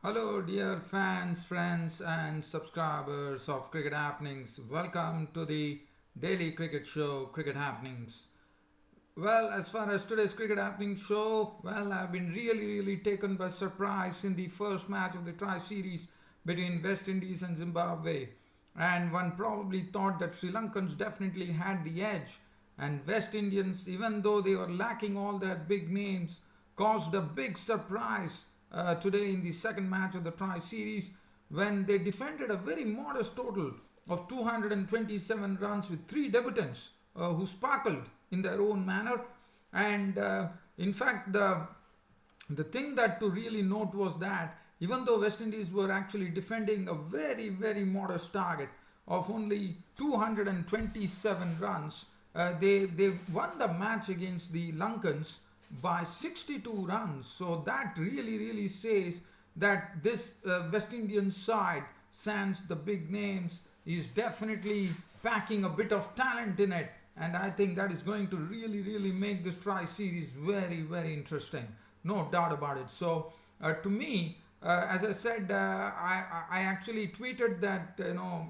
Hello, dear fans, friends, and subscribers of Cricket Happenings. Welcome to the daily cricket show, Cricket Happenings. Well, as far as today's Cricket Happenings show, I've been really taken by surprise in the first match of the Tri Series between West Indies and Zimbabwe. And one probably thought that Sri Lankans definitely had the edge, and West Indians, even though they were lacking all their big names, caused a big surprise today in the second match of the Tri Series when they defended a very modest total of 227 runs with three debutants who sparkled in their own manner. And in fact, the thing that to really note was that even though West Indies were actually defending a very modest target of only 227 runs, they won the match against the Lankans by 62 runs. So that really says that this West Indian side, sans the big names, is definitely packing a bit of talent in it. And I think that is going to really make this Tri Series very interesting. No doubt about it. So to me, as I said, I actually tweeted that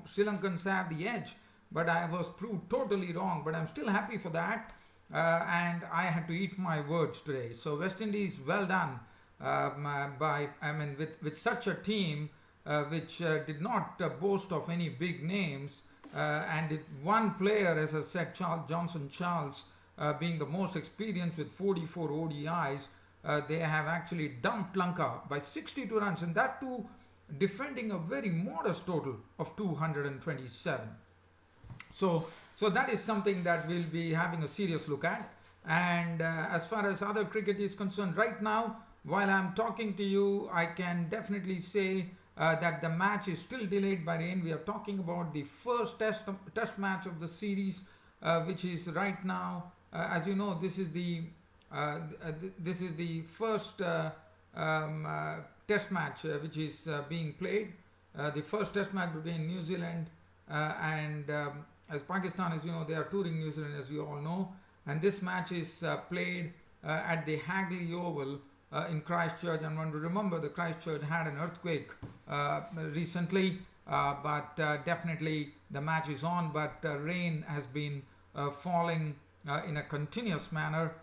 Sri Lankans have the edge, but I was proved totally wrong. But I'm still happy for that, and I had to eat my words today. So West Indies, well done. With such a team which did not boast of any big names, and one player, as I said, Charles, being the most experienced with 44 ODIs, they have actually dumped Lanka by 62 runs, and that too defending a very modest total of 227. So that is something that we'll be having a serious look at. And as far as other cricket is concerned, right now, while I'm talking to you, I can definitely say that the match is still delayed by rain. We are talking about the first test match of the series, which is right now. As you know, this is the first test match which is being played. The first test match between New Zealand and as Pakistan, as you know, they are touring New Zealand, as you all know. And this match is played at the Hagley Oval in Christchurch. And when we remember, the Christchurch had an earthquake recently, but definitely the match is on. But rain has been falling in a continuous manner,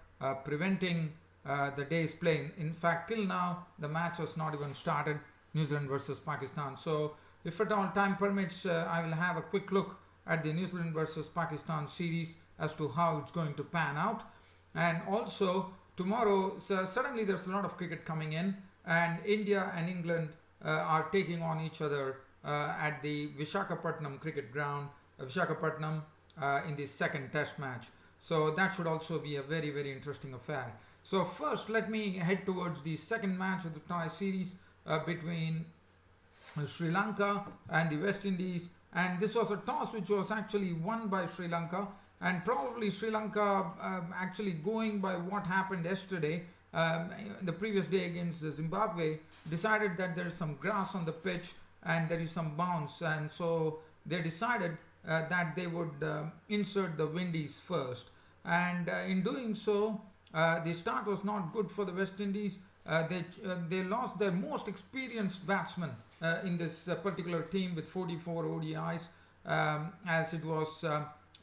preventing the day's play. In fact, till now, the match has not even started, New Zealand versus Pakistan. So, if at all time permits, I will have a quick look at the New Zealand versus Pakistan series as to how it's going to pan out. And also, tomorrow, suddenly there's a lot of cricket coming in, and India and England are taking on each other at the Visakhapatnam cricket ground, Visakhapatnam, in the second test match. So that should also be a very interesting affair. So first, let me head towards the second match of the Tri Series between Sri Lanka and the West Indies. And this was a toss which was actually won by Sri Lanka, and probably Sri Lanka actually going by what happened yesterday, the previous day against Zimbabwe, decided that there is some grass on the pitch and there is some bounce, and so they decided that they would insert the Windies first. And in doing so, the start was not good for the West Indies. They lost their most experienced batsman in this particular team with 44 ODIs, as it was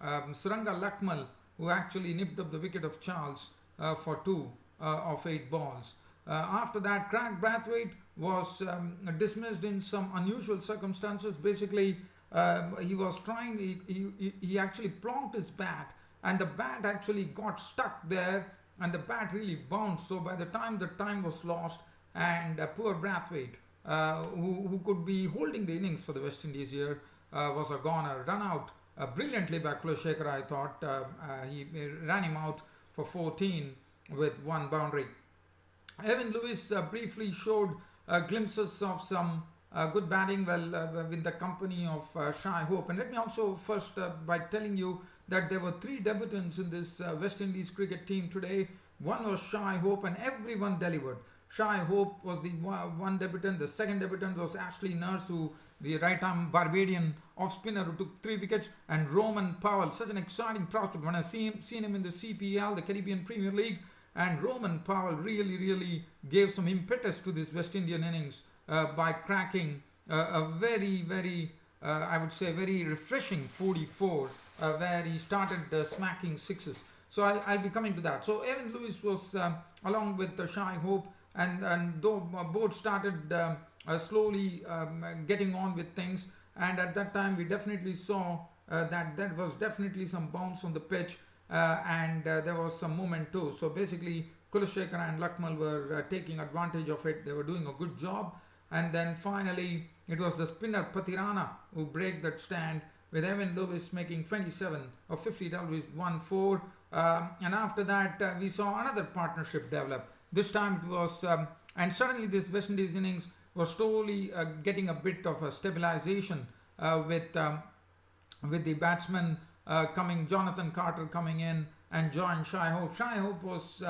Suranga Lakmal who actually nipped up the wicket of Charles for 2 of 8 balls. After that, Craig Brathwaite was dismissed in some unusual circumstances. Basically, he was trying, he actually plonked his bat, and the bat actually got stuck there, and the bat really bounced. So by the time was lost, and poor Brathwaite, who could be holding the innings for the West Indies here, was a goner. Run out brilliantly by Kulashekar, I thought. He ran him out for 14 with 1 boundary. Evan Lewis briefly showed glimpses of some good batting, with the company of Shai Hope. And let me also first by telling you that there were 3 debutants in this West Indies cricket team today. One was Shai Hope, and everyone delivered. Shai Hope was the one debutant. The second debutant was Ashley Nurse, the right-arm Barbadian off-spinner who took 3 wickets, and Roman Powell, such an exciting prospect. When I seen him in the CPL, the Caribbean Premier League, and Roman Powell really gave some impetus to this West Indian innings by cracking a very, I would say, very refreshing 44, where he started smacking sixes. So I'll be coming to that. So Evan Lewis was along with Shai Hope, and though both started slowly getting on with things, and at that time we definitely saw that there was definitely some bounce on the pitch, and there was some movement too. So basically Kulashekara and Lakmal were taking advantage of it. They were doing a good job, and then finally it was the spinner Patirana who break that stand, with Evan Lewis making 27 of 50 deliveries, 1-4. And after that we saw another partnership develop. This time it was, and suddenly this West Indies innings was slowly getting a bit of a stabilization with the batsman Jonathan Carter coming in and joined Shai Hope. Shai Hope was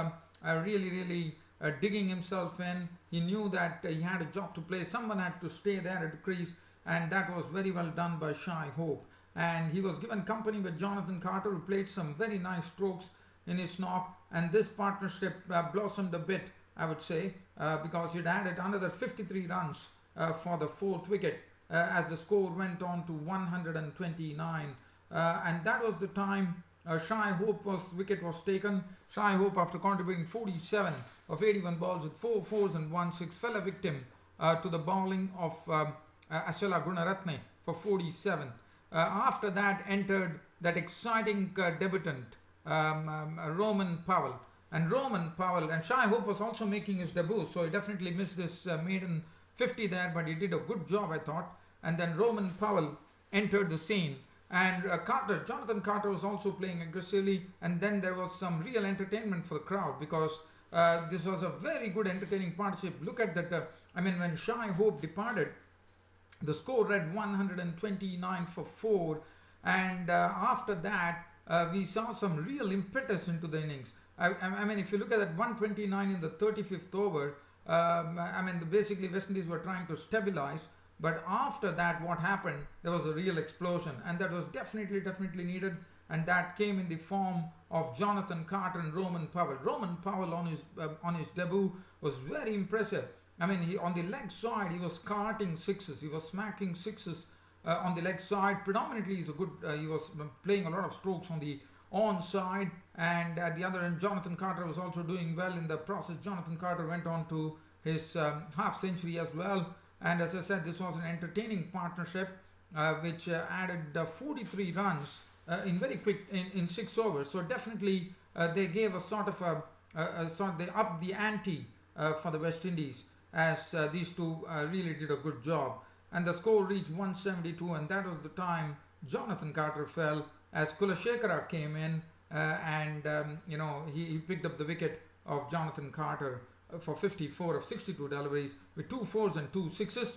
really digging himself in. He knew that he had a job to play. Someone had to stay there at the crease, and that was very well done by Shai Hope. And he was given company with Jonathan Carter, who played some very nice strokes in his knock, and this partnership blossomed a bit, I would say, because it added another 53 runs for the fourth wicket as the score went on to 129, and that was the time Shai Hope's wicket was taken. Shai Hope, after contributing 47 of 81 balls with 4 fours and 1 6, fell a victim to the bowling of Achala Gunaratne for 47. After that entered that exciting debutant Roman Powell. And Shai Hope was also making his debut, so he definitely missed his maiden 50 there, but he did a good job, I thought. And then Roman Powell entered the scene, and Jonathan Carter was also playing aggressively, and then there was some real entertainment for the crowd, because this was a very good entertaining partnership. Look at that, when Shai Hope departed, the score read 129 for 4, and after that we saw some real impetus into the innings. If you look at that 129 in the 35th over, basically West Indies were trying to stabilize, but after that what happened, there was a real explosion, and that was definitely needed, and that came in the form of Jonathan Carter and Roman Powell. Roman Powell on his debut was very impressive. He on the leg side, he was carting sixes, he was smacking sixes on the leg side. Predominantly he was playing a lot of strokes on the on side, and at the other end Jonathan Carter was also doing well in the process. Jonathan Carter went on to his half century as well, and as I said, this was an entertaining partnership which added 43 runs in very quick in 6 overs. So definitely they gave a sort of they upped the ante for the West Indies, as these two really did a good job, and the score reached 172, and that was the time Jonathan Carter fell, as Kulashekara came in and he picked up the wicket of Jonathan Carter for 54 of 62 deliveries with 2 fours and 2 sixes.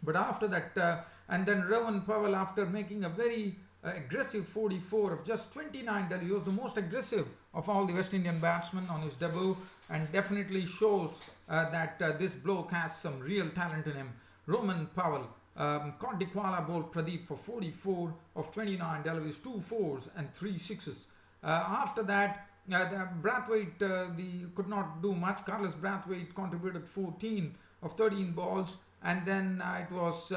But after that, and then Roman Powell, after making a very aggressive 44 of just 29 deliveries, he was the most aggressive of all the West Indian batsmen on his debut, and definitely shows that this bloke has some real talent in him. Roman Powell caught Dikwala bowled Pradeep for 44 of 29 deliveries, 2 fours and 3 sixes. After that, the Brathwaite could not do much. Carlos Brathwaite contributed 14 of 13 balls, and then it was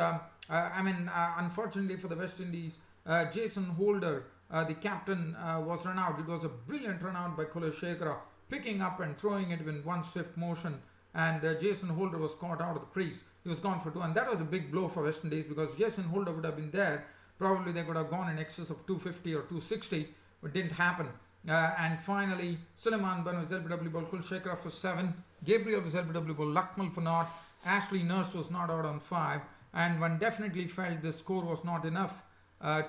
unfortunately for the West Indies, Jason Holder, the captain, was run out. It was a brilliant run out by Kulashekara, picking up and throwing it in one swift motion, and Jason Holder was caught out of the crease. He was gone for 2, and that was a big blow for West Indies, because Jason Holder would have been there. Probably they could have gone in excess of 250 or 260, but didn't happen. And finally, Suleiman Banu was LBW ball, Kulashekara for 7, Gabriel was LBW ball, Lakmal for naught, Ashley Nurse was not out on 5, and one definitely felt the score was not enough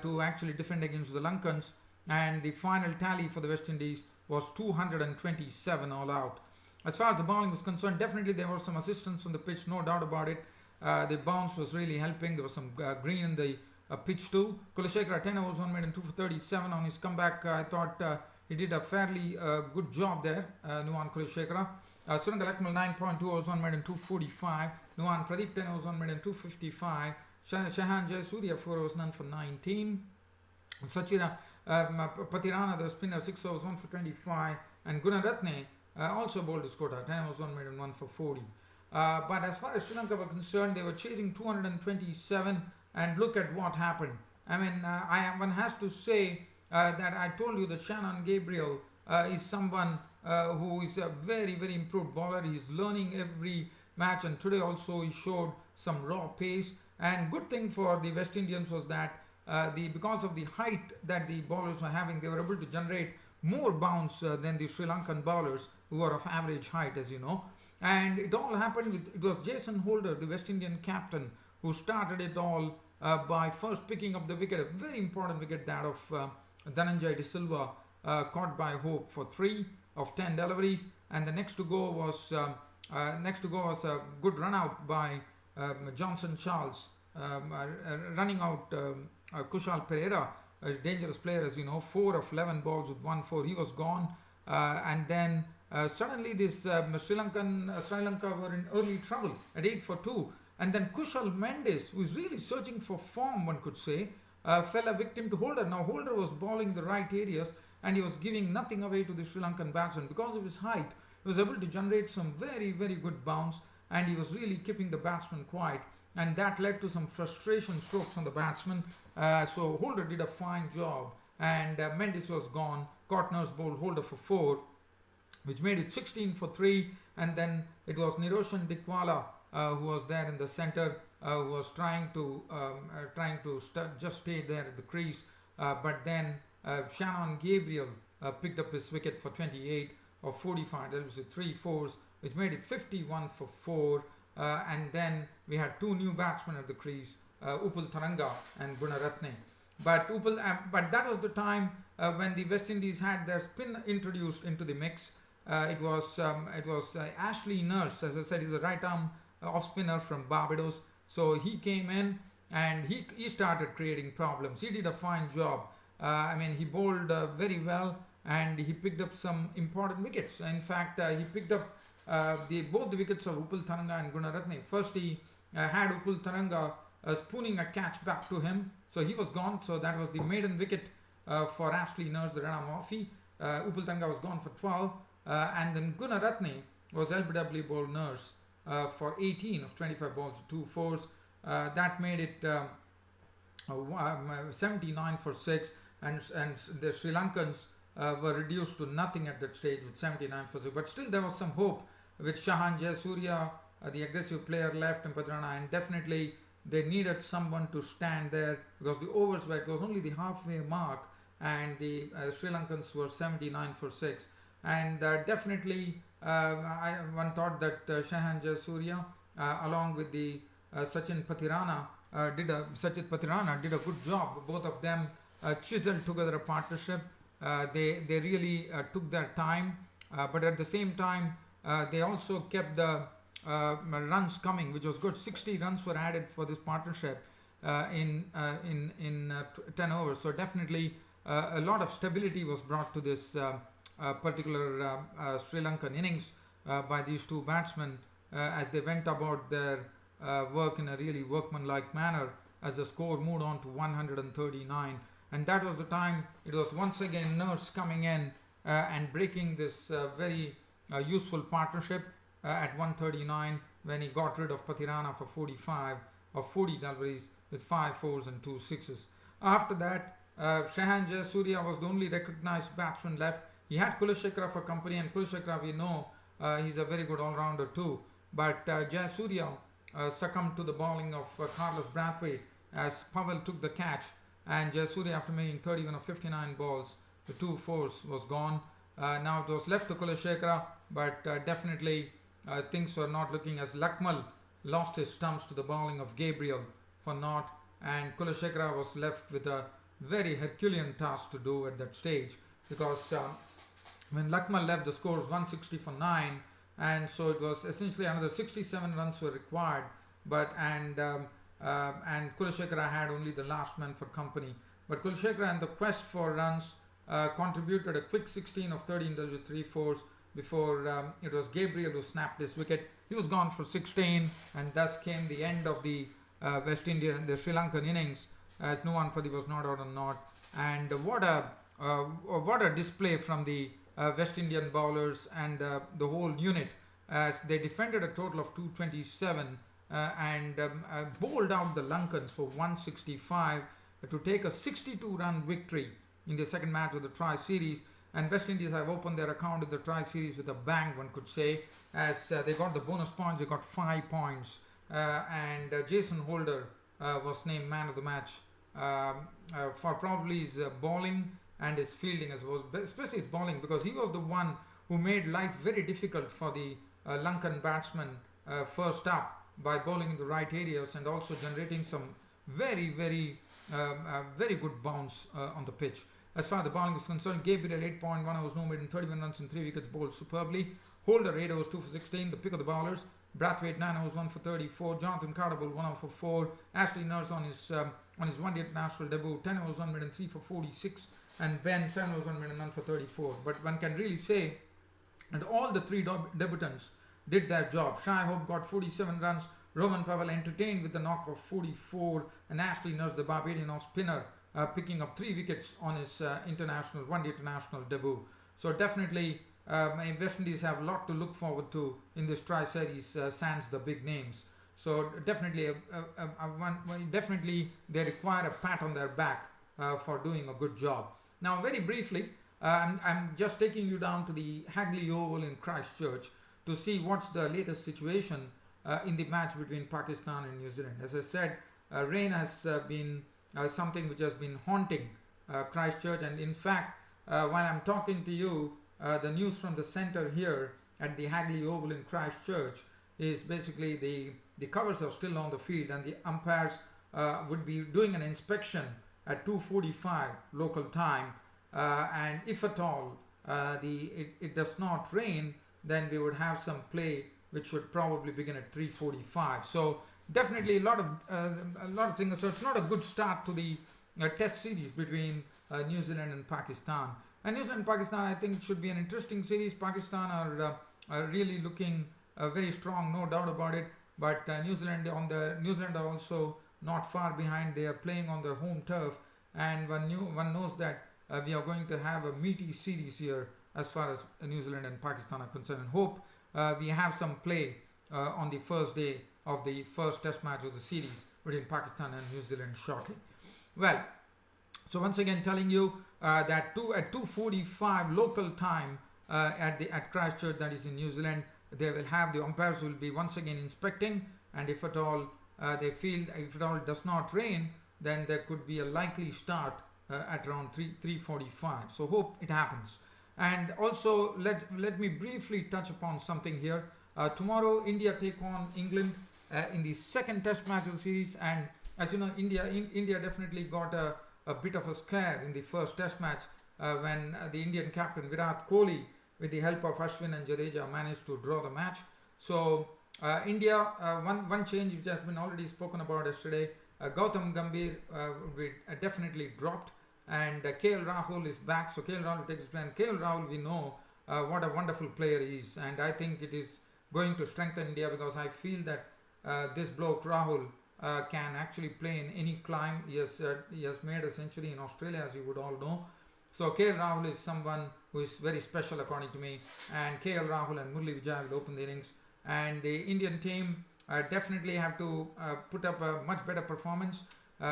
to actually defend against the Lankans, and the final tally for the West Indies was 227 all out. As far as the bowling was concerned, definitely there was some assistance on the pitch, no doubt about it. The bounce was really helping. There was some green in the pitch too. Kulashekara 10 overs 1 made and 2 for 37 on his comeback. I thought he did a fairly good job there, Nuwan Kulashekara. Suranga Lakmal 9.2 overs 1 made and 245. Nuwan Pradeep 10 overs 1 made and 255. Shahan Jayasuriya 4 overs none for 19. Sachira Patirana, the spinner, 6 overs 1 for 25. And Gunaratne also bowled his quota, 10 overs 1 made and 1 for 40. But as far as Sri Lanka were concerned, they were chasing 227, and look at what happened. I mean, one has to say that I told you that Shannon Gabriel is someone who is a very, very improved bowler. He's learning every match, and today also he showed some raw pace. And good thing for the West Indians was that because of the height that the bowlers were having, they were able to generate more bounce than the Sri Lankan bowlers, who are of average height, as you know. And it all happened with, it was Jason Holder, the West Indian captain, who started it all by first picking up the wicket, a very important wicket, that of Dhananjay De Silva, caught by Hope for 3 of 10 deliveries. And the next to go was a good run out by Johnson Charles, running out Kushal Pereira, a dangerous player, as you know, 4 of 11 balls with 1-4. He was gone, and then suddenly this Sri Lanka were in early trouble at 8 for 2, and then Kushal Mendes, who is really searching for form, one could say, fell a victim to Holder. Now Holder was bowling the right areas, and he was giving nothing away to the Sri Lankan batsman. Because of his height, he was able to generate some very, very good bounce, and he was really keeping the batsman quiet, and that led to some frustration strokes on the batsman. So Holder did a fine job, and Mendes was gone. Cotners bowled Holder for 4, which made it 16 for 3, and then it was Niroshan Dikwala who was there in the centre, who was trying to just stay there at the crease, but then Shannon Gabriel picked up his wicket for 28 of 45. That was with 3 4s, which made it 51 for 4. And then we had 2 new batsmen at the crease, Upul Taranga and Gunaratne. But that was the time when the West Indies had their spin introduced into the mix. It was Ashley Nurse, as I said, he's a right arm off spinner from Barbados. So he came in and he started creating problems. He did a fine job. I mean, he bowled very well, and he picked up some important wickets. In fact, he picked up both the wickets of Upul Taranga and Gunaratne. First, he had Upul Taranga spooning a catch back to him, so he was gone. So that was the maiden wicket for Ashley Nurse, the run-arm offie. Upul Taranga was gone for 12, and then Gunaratne was LBW bowled Nurse for 18 of 25 balls, 2 4s. That made it 79 for 6, and the Sri Lankans were reduced to nothing at that stage with 79 for 6. But still, there was some hope with Shahan Jayasuriya, the aggressive player, left in Padrana, and definitely they needed someone to stand there, because the overs were, it was only the halfway mark, and the Sri Lankans were 79 for 6. And definitely one thought that Shahan Jayasuriya along with the Sachin Patirana did a good job. Both of them chiseled together a partnership. They really took their time, but at the same time they also kept the runs coming, which was good. 60 runs were added for this partnership in 10 overs. So definitely a lot of stability was brought to this particular Sri Lankan innings by these 2 batsmen as they went about their work in a really workmanlike manner, as the score moved on to 139. And that was the time it was once again Nurse coming in and breaking this very useful partnership at 139, when he got rid of Patirana for 45 of 40 deliveries with 5 4s and 2 6s. After that, Shahan Jayasuriya was the only recognized batsman left. He had Kulashekara for company, and Kulashekara, we know, he's a very good all-rounder too. But Jayasuriya succumbed to the bowling of Carlos Brathwaite as Powell took the catch, and Jayasuriya, after making 31 of 59 balls, the 2 4s was gone. Now it was left to Kulashekara, but definitely things were not looking, as Lakmal lost his stumps to the bowling of Gabriel for naught, and Kulashekara was left with a very Herculean task to do at that stage, because when Lakmal left, the score was 160 for 9, and so it was essentially another 67 runs were required, and Kulashekara had only the last man for company. But Kulashekara, in the quest for runs, contributed a quick 16 of 13 with 3 4s before it was Gabriel who snapped his wicket. He was gone for 16, and thus came the end of the the Sri Lankan innings. Nuwan Pradeep was not out on naught, and what a display from the West Indian bowlers and the whole unit. as they defended a total of 227 and bowled out the Lankans for 165 to take a 62-run victory in the second match of the Tri-Series. And West Indies have opened their account in the Tri-Series with a bang, one could say, as they got the bonus points. They got 5 points, and Jason Holder was named man of the match for probably his bowling and his fielding, as well, especially his bowling, because he was the one who made life very difficult for the Lankan batsmen first up by bowling in the right areas and also generating some very good bounce on the pitch. As far as the bowling is concerned, Gabriel 8.1 overs, no made in 31 runs and 3 wickets, bowled superbly. Holder 8 overs, 2 for 16, the pick of the bowlers. Brathwaite 9 overs, 1 for 34. Jonathan Carter bowled 1 over for 4. Ashley Nurse on his one-day international debut, 10 overs, 1 made in 3 for 46. And Ben 7 overs, 1 made and none for 34. But one can really say that all the 3 debutants did their job. Shai Hope got 47 runs. Roman Pavel entertained with the knock of 44, and Ashley Nurse, the Barbadian off spinner, picking up 3 wickets on his one-day international debut. So definitely, West Indies have a lot to look forward to in this Tri-Series, sans the big names. So definitely, definitely they require a pat on their back for doing a good job. Now, very briefly, I'm just taking you down to the Hagley Oval in Christchurch to see what's the latest situation in the match between Pakistan and New Zealand. As I said, rain has been something which has been haunting Christchurch, and in fact, while I'm talking to you, the news from the center here at the Hagley Oval in Christchurch is basically the covers are still on the field, and the umpires would be doing an inspection at 2:45 local time, and if at all it does not rain, then we would have some play which should probably begin at 3:45. So definitely a lot of things. So it's not a good start to the test series between New Zealand and Pakistan. And New Zealand and Pakistan, I think it should be an interesting series. Pakistan are really looking very strong, no doubt about it. But New Zealand are also not far behind. They are playing on their home turf, and one knows that we are going to have a meaty series here as far as New Zealand and Pakistan are concerned. And hope we have some play on the first day of the first test match of the series between Pakistan and New Zealand shortly. Well, so once again telling you that at 2:45 local time at Christchurch, that is in New Zealand, they will have the umpires will be once again inspecting, and if at all they feel if at all it does not rain, then there could be a likely start at around 3:45. So hope it happens. And also let me briefly touch upon something here. Tomorrow India take on England in the second test match of the series, and as you know, India definitely got a bit of a scare in the first test match when the Indian captain Virat Kohli, with the help of Ashwin and Jadeja, managed to draw the match. So India, one change which has been already spoken about yesterday, Gautam Gambhir will be definitely dropped, and KL Rahul is back. So KL Rahul takes his plan. KL Rahul, we know what a wonderful player he is, and I think it is going to strengthen India, because I feel that this bloke Rahul can actually play in any climb. He has made a century in Australia, as you would all know. So KL Rahul is someone who is very special according to me, and KL Rahul and Murali Vijay will open the innings, and the Indian team definitely have to put up a much better performance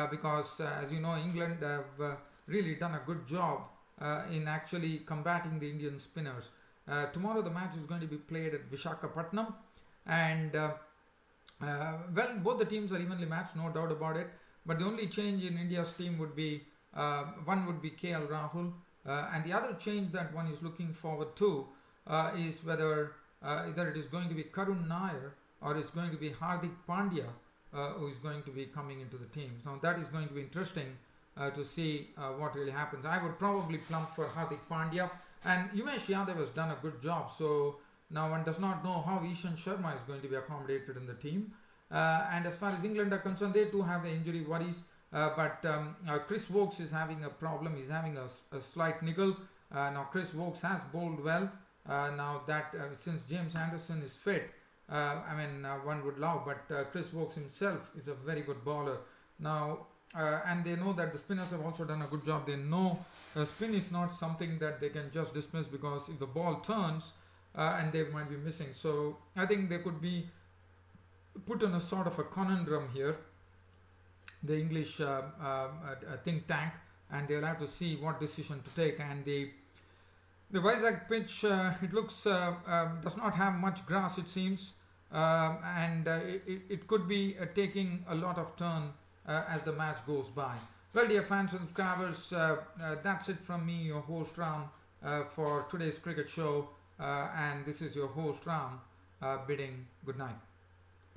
because as you know, England have really done a good job in actually combating the Indian spinners. Tomorrow the match is going to be played at Visakhapatnam, and well, both the teams are evenly matched, no doubt about it, but the only change in India's team would be one would be KL Rahul, and the other change that one is looking forward to is whether either it is going to be Karun Nair or it's going to be Hardik Pandya who is going to be coming into the team. So that is going to be interesting to see what really happens. I would probably plump for Hardik Pandya, and Umesh Yadav has done a good job. So now one does not know how Ishan Sharma is going to be accommodated in the team. And as far as England are concerned, they too have the injury worries. But Chris Wokes is having a problem. He's having a slight niggle. Now Chris Wokes has bowled well. Now that since James Anderson is fit, one would love, but Chris Wokes himself is a very good bowler. Now, and they know that the spinners have also done a good job. They know spin is not something that they can just dismiss, because if the ball turns, and they might be missing. So I think they could be put on a sort of a conundrum here, the English think tank, and they'll have to see what decision to take. And the Vizag pitch, it looks does not have much grass, it seems, and it could be taking a lot of turn as the match goes by. Well, dear fans and subscribers, that's it from me, your host Ram, for today's cricket show, and this is your host Ram bidding good night.